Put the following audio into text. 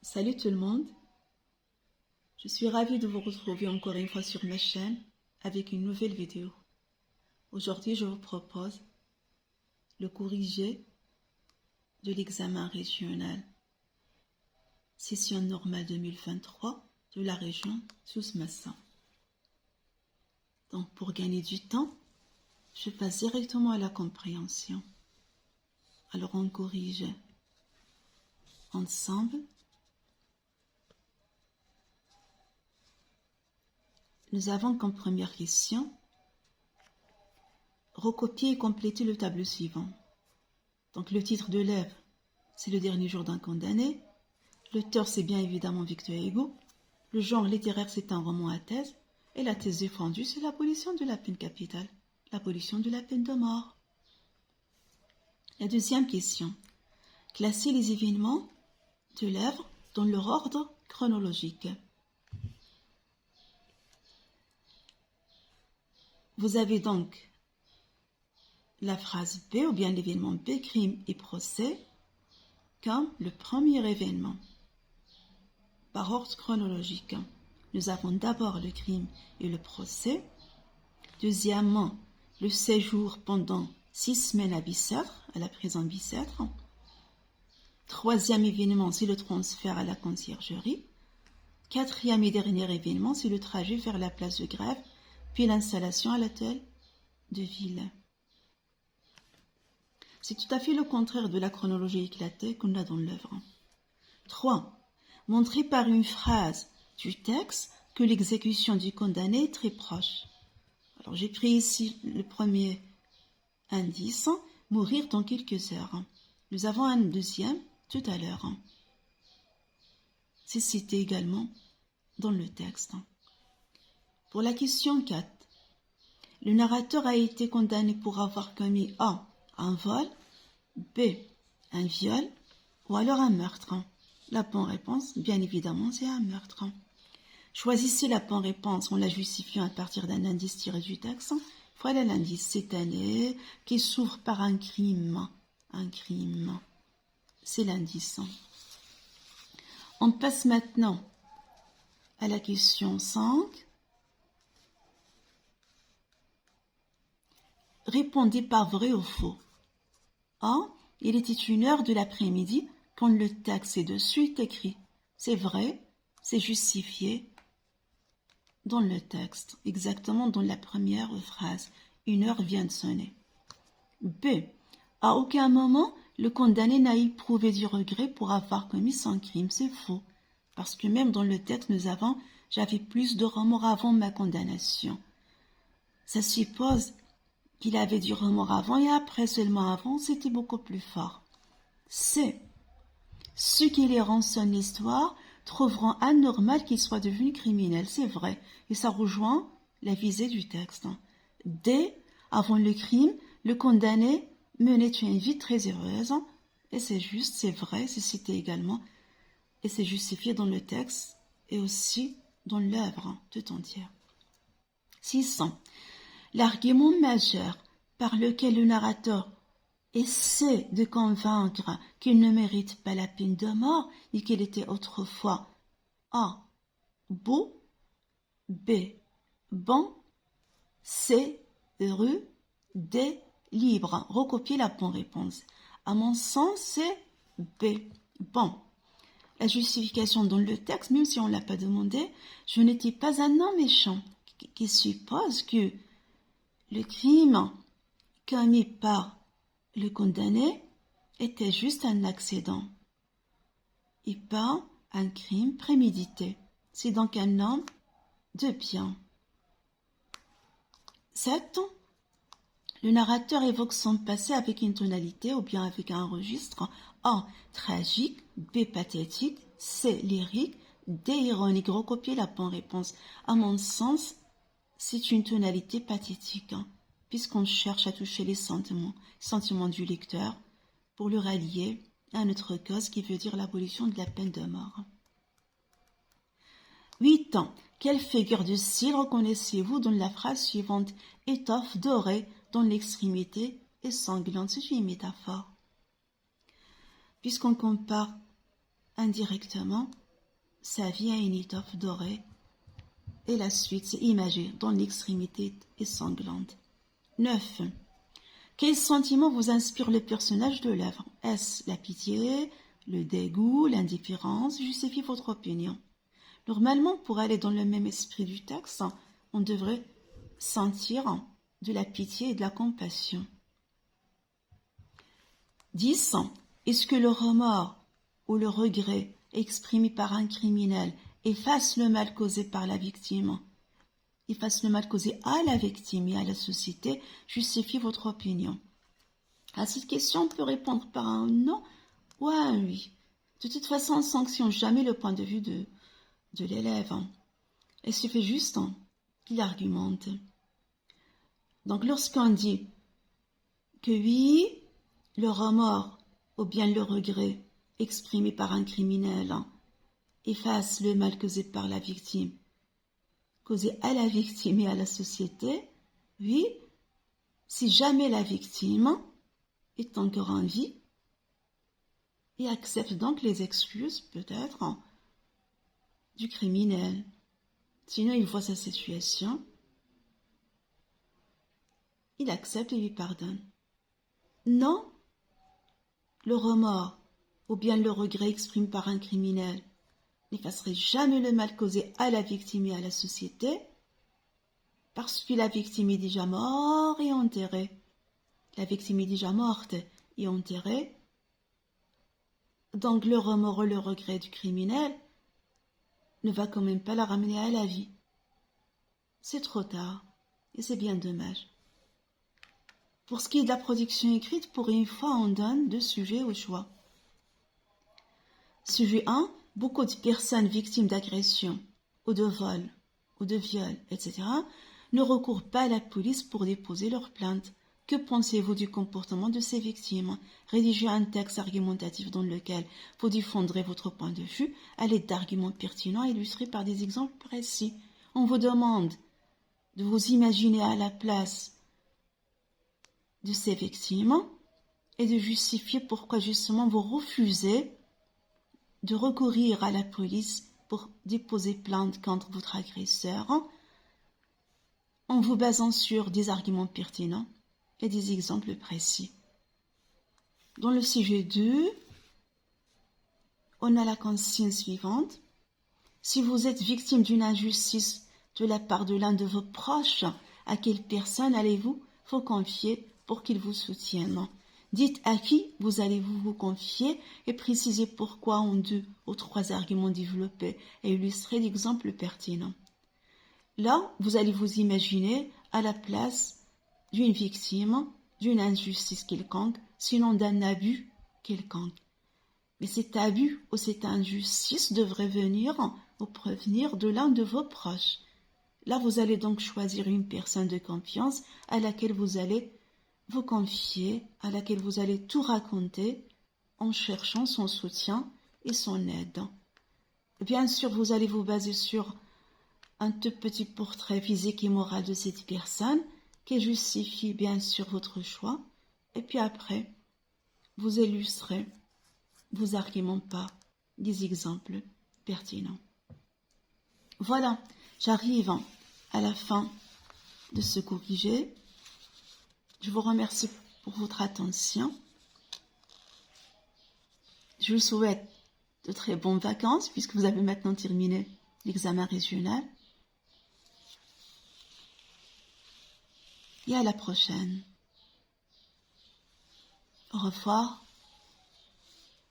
Salut tout le monde, je suis ravie de vous retrouver encore une fois sur ma chaîne avec une nouvelle vidéo. Aujourd'hui, je vous propose le corrigé de l'examen régional session normale 2023 de la région Souss-Massa. Donc pour gagner du temps, je passe directement à la compréhension. Alors on corrige ensemble. Nous avons comme première question recopier et compléter le tableau suivant. Donc le titre de l'œuvre, c'est Le dernier jour d'un condamné. L'auteur, c'est bien évidemment Victor Hugo. Le genre littéraire, c'est un roman à thèse. Et la thèse défendue, c'est l'abolition de la peine capitale, l'abolition de la peine de mort. La deuxième question. Classer les événements de l'œuvre dans leur ordre chronologique. Vous avez donc la phrase B ou bien l'événement B, crime et procès, comme le premier événement. Par ordre chronologique, nous avons d'abord le crime et le procès. Deuxièmement, le séjour pendant 6 semaines à Bicêtre, à la prison Bicêtre. Troisième événement, c'est le transfert à la conciergerie. Quatrième et dernier événement, c'est le trajet vers la place de grève, puis l'installation à l'hôtel de ville. C'est tout à fait le contraire de la chronologie éclatée qu'on a dans l'œuvre. 3. Montrer par une phrase du texte que l'exécution du condamné est très proche. Alors j'ai pris ici le premier indice, mourir dans quelques heures. Nous avons un deuxième tout à l'heure. C'est cité également dans le texte. Pour la question 4, le narrateur a été condamné pour avoir commis A. un vol, B. un viol ou alors un meurtre. La bonne réponse, bien évidemment, c'est un meurtre. Choisissez la bonne réponse en la justifiant à partir d'un indice tiré du texte. Voilà l'indice, cette année qui s'ouvre par un crime. Un crime. C'est l'indice. On passe maintenant à la question 5. Répondez par vrai ou faux. A. Il était 1h de l'après-midi quand le texte est dessus écrit. C'est vrai, c'est justifié dans le texte, exactement dans la première phrase. 1h vient de sonner. B. À aucun moment, le condamné n'a éprouvé du regret pour avoir commis son crime. C'est faux. Parce que même dans le texte, nous avons « j'avais plus de remords avant ma condamnation ». Ça suppose qu'il avait du remords avant et après, seulement avant, c'était beaucoup plus fort. C. Ceux qui liront son histoire trouveront anormal qu'il soit devenu criminel. C'est vrai. Et ça rejoint la visée du texte. D. Avant le crime, le condamné menait une vie très heureuse. Et c'est juste, c'est vrai, c'est cité également. Et c'est justifié dans le texte et aussi dans l'œuvre tout entière. 600. L'argument majeur par lequel le narrateur essaie de convaincre qu'il ne mérite pas la peine de mort et qu'il était autrefois A. beau, B. bon, C. heureux, D. libre. Recopiez la bonne réponse. À mon sens, c'est B. Bon. La justification dans le texte, même si on ne l'a pas demandé, je n'étais pas un homme méchant, qui suppose que le crime commis par le condamné était juste un accident et pas un crime prémédité. C'est donc un homme de bien. 7. Le narrateur évoque son passé avec une tonalité ou bien avec un registre A. tragique, B. pathétique, C. lyrique, D. ironique. Recopiez la bonne réponse. À mon sens, c'est une tonalité pathétique, puisqu'on cherche à toucher les sentiments du lecteur pour le rallier à notre cause qui veut dire l'abolition de la peine de mort. 8. Quelle figure de style reconnaissez-vous dans la phrase suivante? Étoffe dorée dans l'extrémité et sanglante. C'est une métaphore. Puisqu'on compare indirectement, sa vie a une étoffe dorée. Et la suite, c'est imagé dans l'extrémité est sanglante. 9. Quel sentiment vous inspire le personnage de l'œuvre? Est-ce la pitié, le dégoût, l'indifférence? Justifiez votre opinion. Normalement, pour aller dans le même esprit du texte, on devrait sentir de la pitié et de la compassion. 10. Est-ce que le remords ou le regret exprimé par un criminel efface le mal causé par la victime? Efface le mal causé à la victime et à la société? Justifiez votre opinion. À cette question, on peut répondre par un non ou un oui. De toute façon, on ne sanctionne jamais le point de vue de l'élève. Il suffit juste qu'il argumente. Donc, lorsqu'on dit que oui, le remords ou bien le regret exprimé par un criminel efface le mal causé par la victime, causé à la victime et à la société, oui, si jamais la victime est encore en vie et accepte donc les excuses, peut-être, du criminel. Sinon, il voit sa situation, il accepte et lui pardonne. Non, le remords ou bien le regret exprimé par un criminel n'effacerait jamais le mal causé à la victime et à la société, parce que la victime est déjà morte et enterrée. La victime est déjà morte et enterrée. Donc le remords ou le regret du criminel ne va quand même pas la ramener à la vie. C'est trop tard et c'est bien dommage. Pour ce qui est de la production écrite, pour une fois, on donne 2 sujets au choix. Sujet 1, beaucoup de personnes victimes d'agression ou de vol ou de viol, etc. ne recourent pas à la police pour déposer leur plainte. Que pensez-vous du comportement de ces victimes? Rédigez un texte argumentatif dans lequel vous défendrez votre point de vue à l'aide d'arguments pertinents illustrés par des exemples précis. On vous demande de vous imaginer à la place de ces victimes et de justifier pourquoi justement vous refusez de recourir à la police pour déposer plainte contre votre agresseur en vous basant sur des arguments pertinents et des exemples précis. Dans le sujet 2, on a la consigne suivante. Si vous êtes victime d'une injustice de la part de l'un de vos proches, à quelle personne allez-vous vous confier pour qu'il vous soutienne? Dites à qui vous allez-vous vous confier et précisez pourquoi en 2 ou 3 arguments développés et illustrés d'exemples pertinents. Là, vous allez vous imaginer à la place d'une victime, d'une injustice quelconque, sinon d'un abus quelconque. Mais cet abus ou cette injustice devrait venir ou provenir de l'un de vos proches. Là, vous allez donc choisir une personne de confiance à laquelle vous allez vous confier, à laquelle vous allez tout raconter en cherchant son soutien et son aide. Bien sûr, vous allez vous baser sur un tout petit portrait physique et moral de cette personne qui justifie bien sûr votre choix. Et puis après, vous illustrez vos arguments par des exemples pertinents. Voilà, j'arrive à la fin de ce corrigé. Je vous remercie pour votre attention. Je vous souhaite de très bonnes vacances puisque vous avez maintenant terminé l'examen régional. Et à la prochaine. Au revoir.